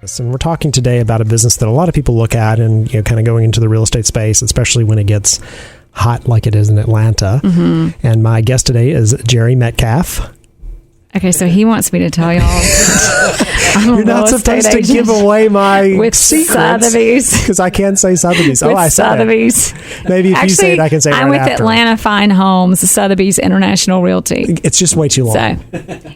And we're talking today about a business that a lot of people look at and, kind of going into the real estate space, especially when it gets hot like it is in Atlanta. Mm-hmm. And my guest today is Jere Metcalf. Okay, so he wants me to tell y'all. You're not supposed to give away my with secrets. Sotheby's. Because I can't say Sotheby's. I said Sotheby's. It. Maybe if Actually, you say it, I can say it right I'm with after. Atlanta Fine Homes, Sotheby's International Realty. It's just way too long. So,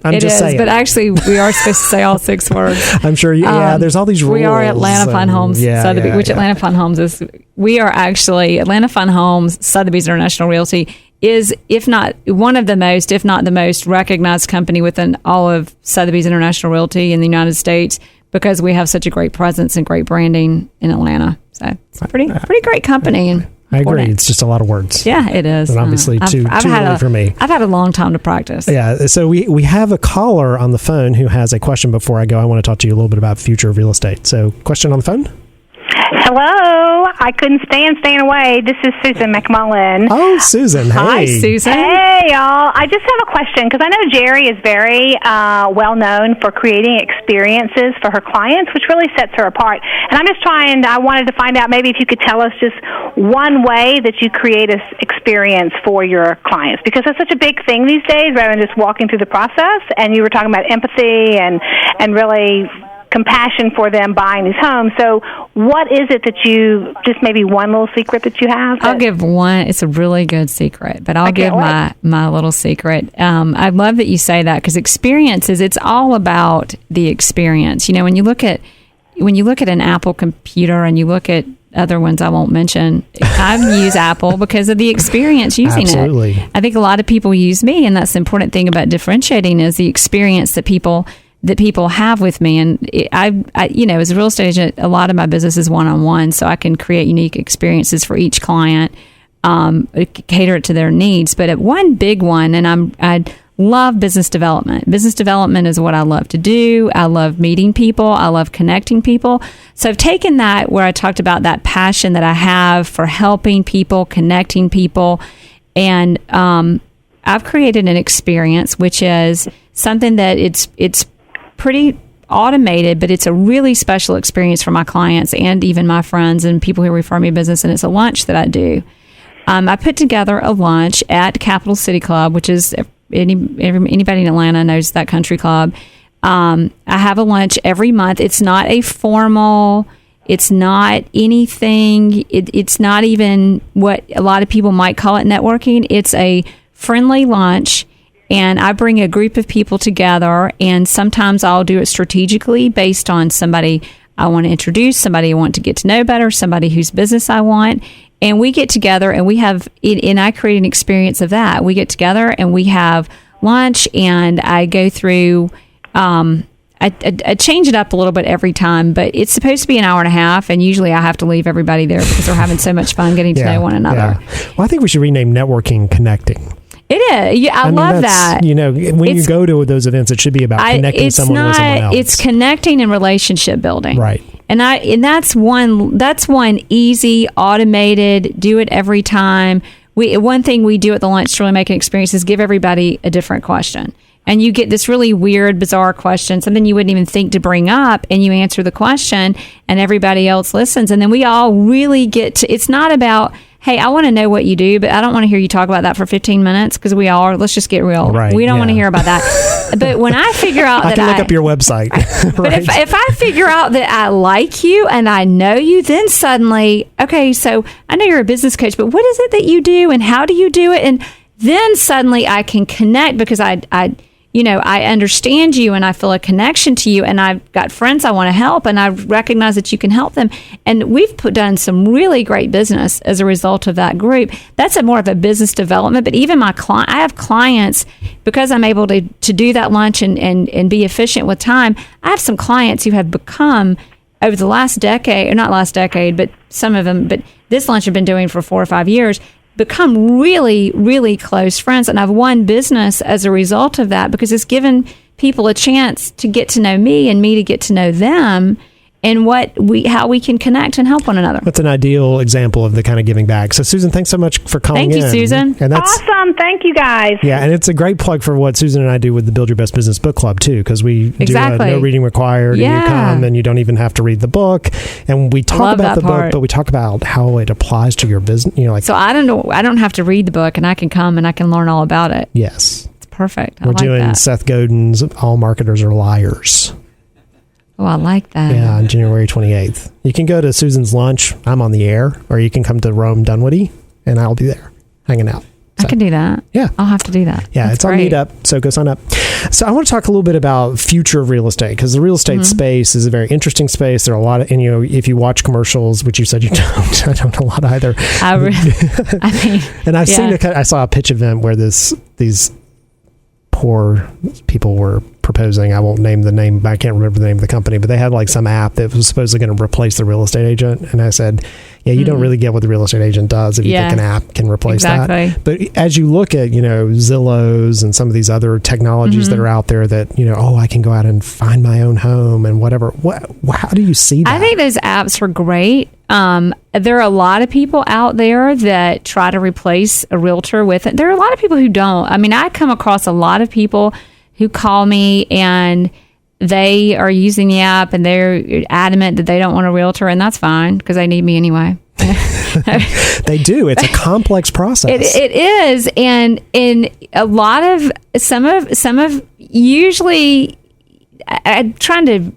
I'm just saying. But actually, we are supposed to say all 6 words. I'm sure, there's all these rules. We are Atlanta Fine Homes, Sotheby's, which Atlanta Fine Homes is. We are actually Atlanta Fine Homes, Sotheby's International Realty is, if not one of the most, if not the most recognized company within all of Sotheby's International Realty in the United States, because we have such a great presence and great branding in Atlanta. So it's a pretty great company. And I agree. It's just a lot of words. Yeah, it is. And obviously too early for me. I've had a long time to practice. Yeah. So we have a caller on the phone who has a question. Before I go, I want to talk to you a little bit about future of real estate. So question on the phone? Hello. I couldn't stand staying away. This is Susan McMullen. Oh, Susan. Hey. Hi, Susan. Hey, y'all. I just have a question because I know Jere is very well known for creating experiences for her clients, which really sets her apart. And I wanted to find out maybe if you could tell us just one way that you create an experience for your clients, because it's such a big thing these days rather than just walking through the process. And you were talking about empathy and really compassion for them buying these homes. So what is it that you, just maybe one little secret that you have? I'll give one. It's a really good secret, but I'll give my little secret. I love that you say that, because experiences, it's all about the experience. When you look at an Apple computer and you look at other ones I won't mention, I use Apple because of the experience using Absolutely. it. I think a lot of people use me, and that's the important thing about differentiating is the experience that people have with me. And I as a real estate agent, a lot of my business is one-on-one, so I can create unique experiences for each client, cater it to their needs. But one big one, and I love business development. Business development is what I love to do. I love meeting people. I love connecting people. So I've taken that, where I talked about that passion that I have for helping people, connecting people, and I've created an experience, which is something that it's pretty automated, but it's a really special experience for my clients and even my friends and people who refer me business. And it's a lunch that I do. I put together a lunch at Capital City Club, which is anybody in Atlanta knows that country club. I have a lunch every month. It's not a formal, it's not anything. It's not even what a lot of people might call it networking. It's a friendly lunch. And I bring a group of people together, and sometimes I'll do it strategically based on somebody I want to introduce, somebody I want to get to know better, somebody whose business I want. And we get together and I create an experience of that. We get together and we have lunch, and I go through, I change it up a little bit every time, but it's supposed to be an hour and a half, and usually I have to leave everybody there because they're having so much fun getting to know one another. Yeah. Well, I think we should rename networking connecting. It is. Yeah, I love that. When you go to those events, it should be about connecting someone with someone else. It's connecting and relationship building. Right. And that's one easy, automated, do it every time. One thing we do at the lunch to really make an experience is give everybody a different question. And you get this really weird, bizarre question, something you wouldn't even think to bring up, and you answer the question, and everybody else listens. And then we all really get to, it's not about, hey, I want to know what you do, but I don't want to hear you talk about that for 15 minutes because let's just get real. Right, we don't want to hear about that. But when I figure out I can look up your website. But if I figure out that I like you and I know you, then suddenly, okay, so I know you're a business coach, but what is it that you do and how do you do it? And then suddenly I can connect because I understand you and I feel a connection to you, and I've got friends I want to help, and I recognize that you can help them. And we've done some really great business as a result of that group. That's more of a business development. But even I have clients, because I'm able to do that lunch and be efficient with time. I have some clients who have become, over the last decade, or not last decade, but some of them, but this lunch I've been doing for 4 or 5 years, become really, really close friends. And I've won business as a result of that, because it's given people a chance to get to know me and me to get to know them. and how we can connect and help one another. That's an ideal example of the kind of giving back. So, Susan, thanks so much for calling in. Thank you, Susan. And that's awesome. Thank you, guys. Yeah, and it's a great plug for what Susan and I do with the Build Your Best Business Book Club, too, because we do no reading required, and you come and you don't even have to read the book. And we talk about the book, but we talk about how it applies to your business. So I don't have to read the book, and I can come and I can learn all about it. Yes. It's perfect. We're doing that. Seth Godin's All Marketers Are Liars. Oh, I like that. Yeah, on January 28th. You can go to Susan's lunch. I'm on the air. Or you can come to Rome Dunwoody, and I'll be there hanging out. So, I can do that. Yeah. I'll have to do that. Yeah, That's it's on Meetup, so go sign up. So I want to talk a little bit about future of real estate, because the real estate space is a very interesting space. There are a lot of, and if you watch commercials, which you said you don't, I don't a lot either. And I've seen I saw a pitch event where these poor people were proposing, I won't name the name, I can't remember the name of the company, but they had like some app that was supposedly going to replace the real estate agent. And I said, yeah, you don't really get what the real estate agent does if you think an app can replace that. But as you look at, Zillows and some of these other technologies that are out there that, I can go out and find my own home and whatever. How do you see that? I think those apps are great. There are a lot of people out there that try to replace a realtor with it. There are a lot of people who don't. I mean, I come across a lot of people who call me and they are using the app and they're adamant that they don't want a realtor, and that's fine because they need me anyway. They do. It's a complex process. It is, and in a lot of some of usually I'm trying to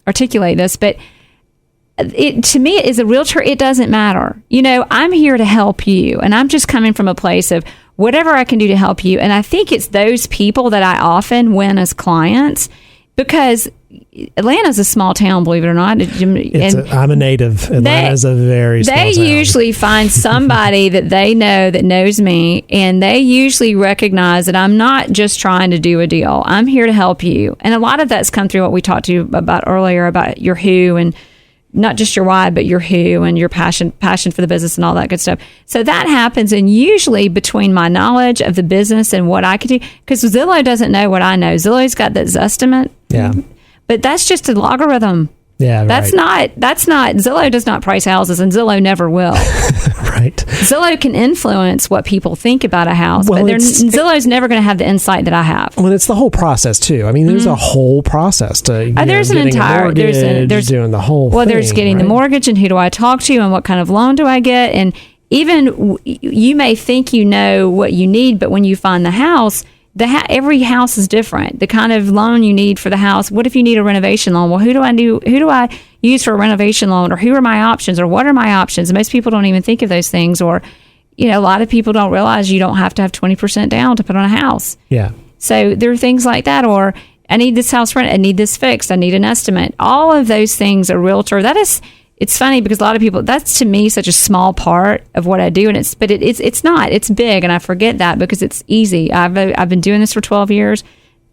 articulate this, but to me, as a realtor, it doesn't matter. I'm here to help you, and I'm just coming from a place of whatever I can do to help you. And I think it's those people that I often win as clients, because Atlanta's a small town, believe it or not. I'm a native. Atlanta's a very small town. They usually find somebody that they know that knows me, and they usually recognize that I'm not just trying to do a deal. I'm here to help you. And a lot of that's come through what we talked to you about earlier about your who, and not just your why, but your who and your passion for the business and all that good stuff. So that happens, and usually between my knowledge of the business and what I could do, because Zillow doesn't know what I know. Zillow's got that Zestimate. Yeah. But that's just a logarithm. Yeah, that's not Zillow does not price houses, and Zillow never will. Right. Zillow can influence what people think about a house, but Zillow's never going to have the insight that I have. Well, it's the whole process too. I mean, there's a whole process to there's an entire there's doing the whole thing. There's getting the mortgage, and who do I talk to, and what kind of loan do I get, and even you may think you know what you need, but when you find the house, every house is different. The kind of loan you need for the house. What if you need a renovation loan? Well, who do I use for a renovation loan, or who are my options, or what are my options? Most people don't even think of those things, or a lot of people don't realize you don't have to have 20% down to put on a house. Yeah. So there are things like that, or I need this house rent, I need this fixed, I need an estimate. All of those things, a realtor, it's funny because a lot of people, that's to me such a small part of what I do, and it's not. It's big, and I forget that because it's easy. I've been doing this for 12 years.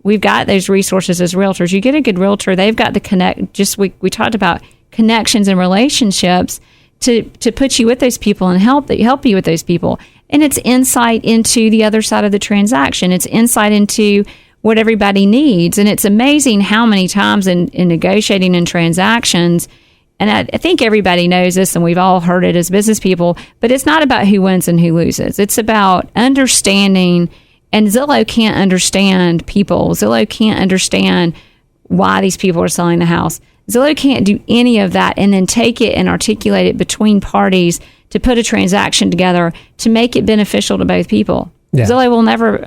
We've got those resources as realtors. You get a good realtor, they've got the connect. Just we talked about connections and relationships to put you with those people and help you with those people. And it's insight into the other side of the transaction. It's insight into what everybody needs, and it's amazing how many times in negotiating in transactions. And I think everybody knows this, and we've all heard it as business people, but it's not about who wins and who loses. It's about understanding, and Zillow can't understand people. Zillow can't understand why these people are selling the house. Zillow can't do any of that and then take it and articulate it between parties to put a transaction together to make it beneficial to both people. Yeah. Zillow will never,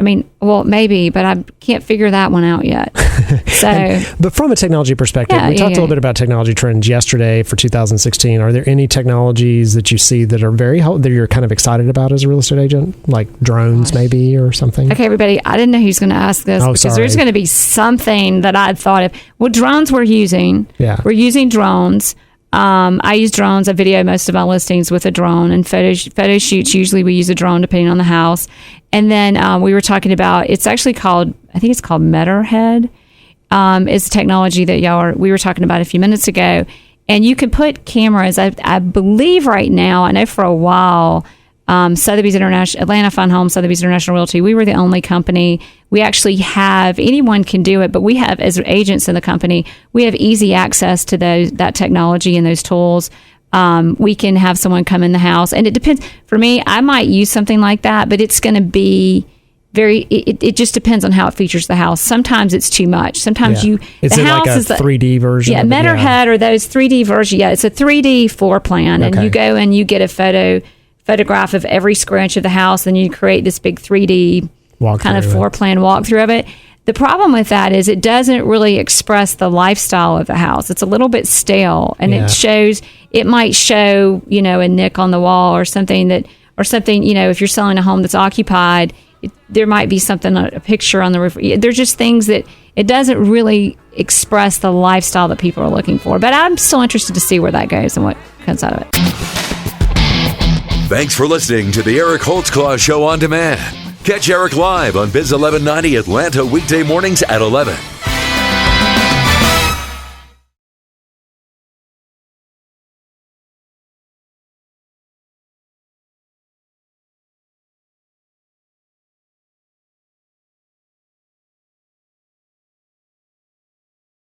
maybe, but I can't figure that one out yet. But from a technology perspective, we talked a little bit about technology trends yesterday for 2016. Are there any technologies that you see that are that you're kind of excited about as a real estate agent? Like drones maybe or something? Okay, everybody, I didn't know who's going to ask this because there's going to be something that I'd thought of. Well, drones we're using. Yeah. We're using drones. I use drones. I video most of my listings with a drone, and photo shoots. Usually we use a drone depending on the house. And then we were talking about, it's actually called, I think it's called Metterhead. It's a technology that we were talking about a few minutes ago. And you can put cameras, I believe right now, I know for a while, Sotheby's International, Atlanta Fun Home, Sotheby's International Realty. We were the only company. We actually have, anyone can do it, but we have, as agents in the company, we have easy access to that technology and those tools. We can have someone come in the house, and it depends. For me, I might use something like that, but it's going to be it just depends on how it features the house. Sometimes it's too much. Sometimes is it like a 3D version? Yeah, Matterhead or those 3D versions. Yeah, it's a 3D floor plan, and you go and you get a photograph of every square inch of the house, and you create this big 3D kind of floor plan walkthrough of it. The problem with that is it doesn't really express the lifestyle of the house. It's a little bit stale, and it might show, a nick on the wall or something, if you're selling a home that's occupied, there might be something, a picture on the roof. There's just things that it doesn't really express the lifestyle that people are looking for. But I'm still interested to see where that goes and what comes out of it. Thanks for listening to the Eric Holtzclaw Show on Demand. Catch Eric live on Biz 1190 Atlanta weekday mornings at 11.